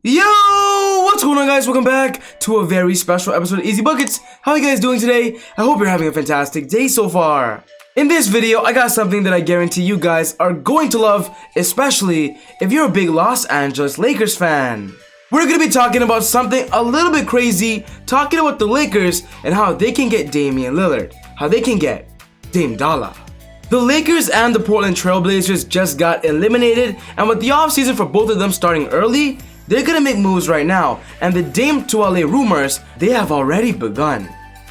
Yo, what's going on, guys? Welcome back to a very special episode of Easy Buckets. How are you guys doing today? I hope you're having a fantastic day so far. In this video, I got something that I guarantee you guys are going to love, especially if you're a big Los Angeles Lakers fan. We're going to be talking about something a little bit crazy, talking about the Lakers and how they can get Damian Lillard, how they can get Dame Dollar. The Lakers and the Portland Trail Blazers just got eliminated, and with the offseason for both of them starting early, they're gonna make moves right now, and the Dame to LA rumors, they have already begun.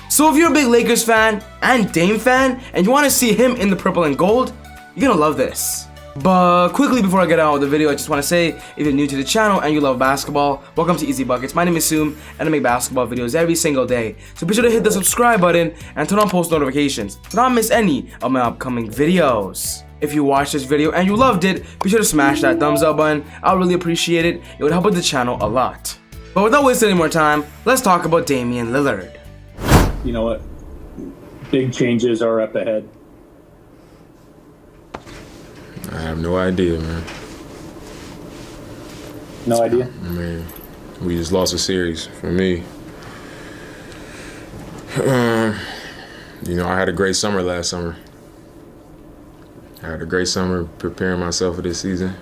So if you're a big Lakers fan and Dame fan, and you wanna see him in the purple and gold, you're gonna love this. But quickly before I get out of the video, I just wanna say, if you're new to the channel and you love basketball, welcome to Easy Buckets. My name is Soom, and I make basketball videos every single day. So be sure to hit the subscribe button and turn on post notifications to not miss any of my upcoming videos. If you watched this video and you loved it, be sure to smash that thumbs up button. I'll really appreciate it. It would help with the channel a lot. But without wasting any more time, let's talk about Damian Lillard. You know what? Big changes are up ahead. I have no idea, man. No idea? I mean, we just lost a series for me. You know, I had a great summer last summer. I had a great summer preparing myself for this season.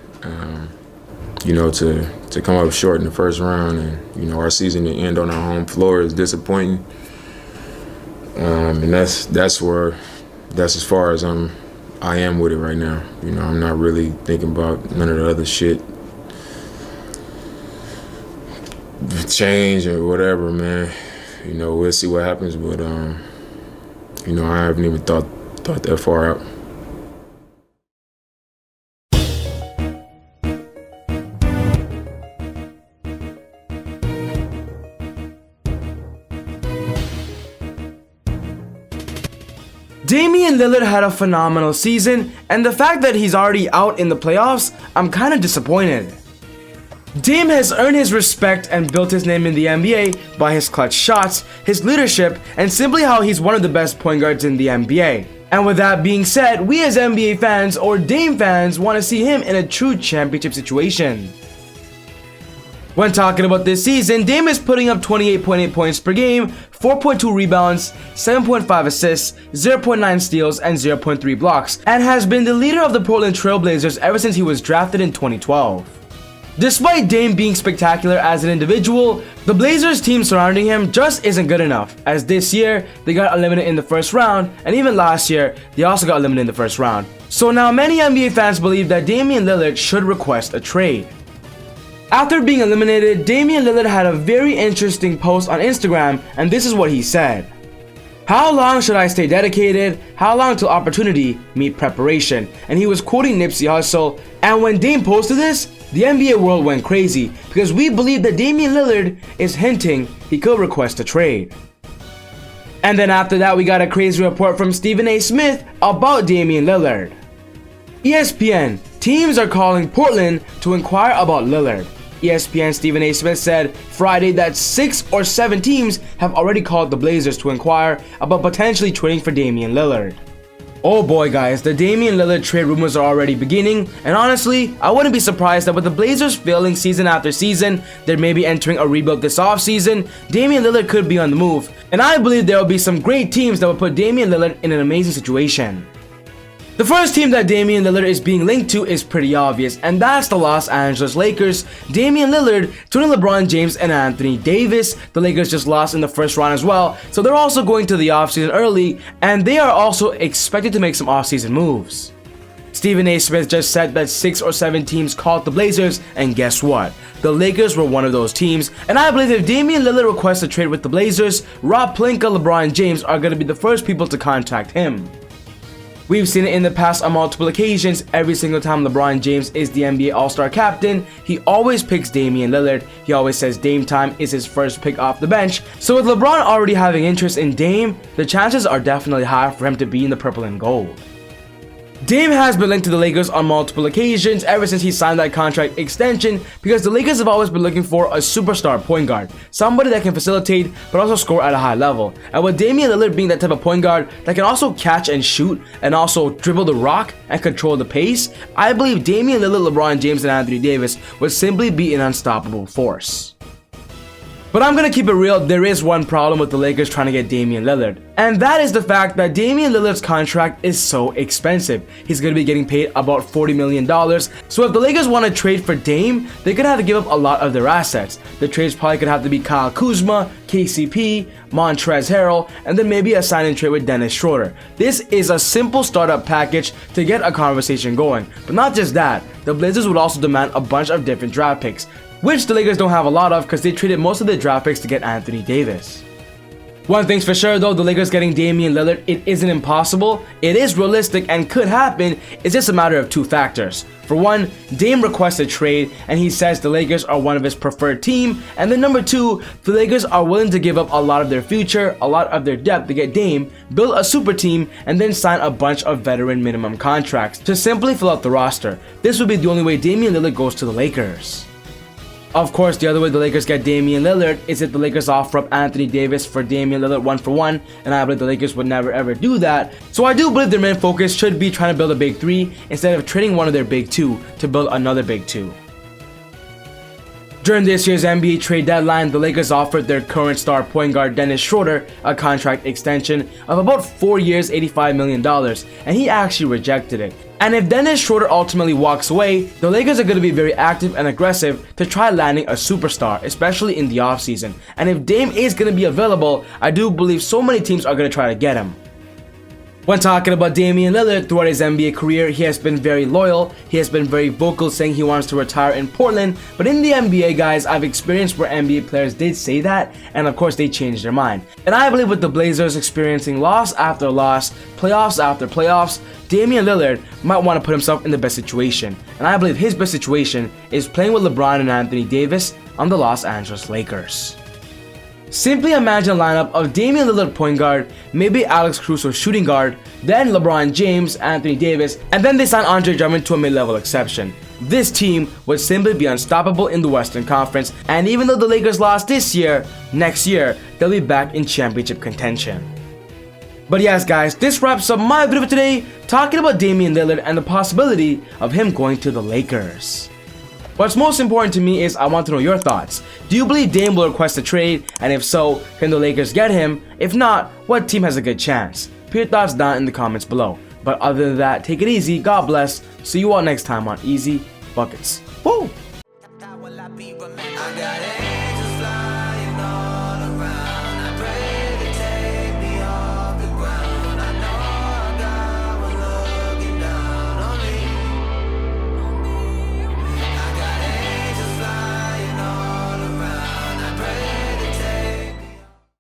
You know, to come up short in the first round and, you know, our season to end on our home floor is disappointing. And that's as far as I am with it right now. You know, I'm not really thinking about none of the other shit. Change or whatever, man. You know, we'll see what happens, but you know, I haven't even thought that far out. Damian Lillard had a phenomenal season, and the fact that he's already out in the playoffs, I'm kinda disappointed. Dame has earned his respect and built his name in the NBA by his clutch shots, his leadership, and simply how he's one of the best point guards in the NBA. And with that being said, we as NBA fans or Dame fans want to see him in a true championship situation. When talking about this season, Dame is putting up 28.8 points per game, 4.2 rebounds, 7.5 assists, 0.9 steals, and 0.3 blocks, and has been the leader of the Portland Trail Blazers ever since he was drafted in 2012. Despite Dame being spectacular as an individual, the Blazers team surrounding him just isn't good enough, as this year, they got eliminated in the first round, and even last year, they also got eliminated in the first round. So now many NBA fans believe that Damian Lillard should request a trade. After being eliminated, Damian Lillard had a very interesting post on Instagram, and this is what he said. "How long should I stay dedicated? How long till opportunity meet preparation?" And he was quoting Nipsey Hussle, and when Dame posted this, the NBA world went crazy because we believe that Damian Lillard is hinting he could request a trade. And then after that, we got a crazy report from Stephen A. Smith about Damian Lillard. ESPN, teams are calling Portland to inquire about Lillard. ESPN Stephen A. Smith said Friday that 6 or 7 teams have already called the Blazers to inquire about potentially trading for Damian Lillard. Oh boy, guys, the Damian Lillard trade rumors are already beginning, and honestly, I wouldn't be surprised that with the Blazers failing season after season, they're maybe entering a rebuild this offseason, Damian Lillard could be on the move, and I believe there will be some great teams that will put Damian Lillard in an amazing situation. The first team that Damian Lillard is being linked to is pretty obvious, and that's the Los Angeles Lakers. Damian Lillard, twinning LeBron James and Anthony Davis. The Lakers just lost in the first round as well, so they're also going to the offseason early, and they are also expected to make some offseason moves. Stephen A. Smith just said that 6 or 7 teams called the Blazers, and guess what? The Lakers were one of those teams, and I believe if Damian Lillard requests a trade with the Blazers, Rob Pelinka, LeBron James are going to be the first people to contact him. We've seen it in the past on multiple occasions. Every single time LeBron James is the NBA All-Star captain, he always picks Damian Lillard. He always says Dame time is his first pick off the bench. So with LeBron already having interest in Dame, the chances are definitely high for him to be in the purple and gold. Dame has been linked to the Lakers on multiple occasions ever since he signed that contract extension because the Lakers have always been looking for a superstar point guard, somebody that can facilitate but also score at a high level. And with Damian Lillard being that type of point guard that can also catch and shoot and also dribble the rock and control the pace, I believe Damian Lillard, LeBron James, and Anthony Davis would simply be an unstoppable force. But I'm gonna keep it real, there is one problem with the Lakers trying to get Damian Lillard. And that is the fact that Damian Lillard's contract is so expensive. He's gonna be getting paid about $40 million. So if the Lakers want to trade for Dame, they're gonna have to give up a lot of their assets. The trades probably could have to be Kyle Kuzma, KCP, Montrezl Harrell, and then maybe a sign and trade with Dennis Schroeder. This is a simple startup package to get a conversation going. But not just that, the Blazers would also demand a bunch of different draft picks, which the Lakers don't have a lot of because they traded most of their draft picks to get Anthony Davis. One thing's for sure though, the Lakers getting Damian Lillard, it isn't impossible, it is realistic and could happen. It's just a matter of two factors. For one, Dame requests a trade and he says the Lakers are one of his preferred team, and then number two, the Lakers are willing to give up a lot of their future, a lot of their depth to get Dame, build a super team, and then sign a bunch of veteran minimum contracts to simply fill out the roster. This would be the only way Damian Lillard goes to the Lakers. Of course, the other way the Lakers get Damian Lillard is if the Lakers offer up Anthony Davis for Damian Lillard 1-for-1, and I believe the Lakers would never ever do that. So I do believe their main focus should be trying to build a big three instead of trading one of their big two to build another big two. During this year's NBA trade deadline, the Lakers offered their current star point guard Dennis Schroeder a contract extension of about 4 years, $85 million, and he actually rejected it. And if Dennis Schroeder ultimately walks away, the Lakers are going to be very active and aggressive to try landing a superstar, especially in the offseason. And if Dame is going to be available, I do believe so many teams are going to try to get him. When talking about Damian Lillard throughout his NBA career, he has been very loyal, he has been very vocal saying he wants to retire in Portland, but in the NBA, guys, I've experienced where NBA players did say that, and of course they changed their mind. And I believe with the Blazers experiencing loss after loss, playoffs after playoffs, Damian Lillard might want to put himself in the best situation, and I believe his best situation is playing with LeBron and Anthony Davis on the Los Angeles Lakers. Simply imagine a lineup of Damian Lillard point guard, maybe Alex Caruso shooting guard, then LeBron James, Anthony Davis, and then they sign Andre Drummond to a mid-level exception. This team would simply be unstoppable in the Western Conference, and even though the Lakers lost this year, next year, they'll be back in championship contention. But yes guys, this wraps up my video for today, talking about Damian Lillard and the possibility of him going to the Lakers. What's most important to me is I want to know your thoughts. Do you believe Dame will request a trade? And if so, can the Lakers get him? If not, what team has a good chance? Put your thoughts down in the comments below. But other than that, take it easy, God bless. See you all next time on Easy Buckets. Woo!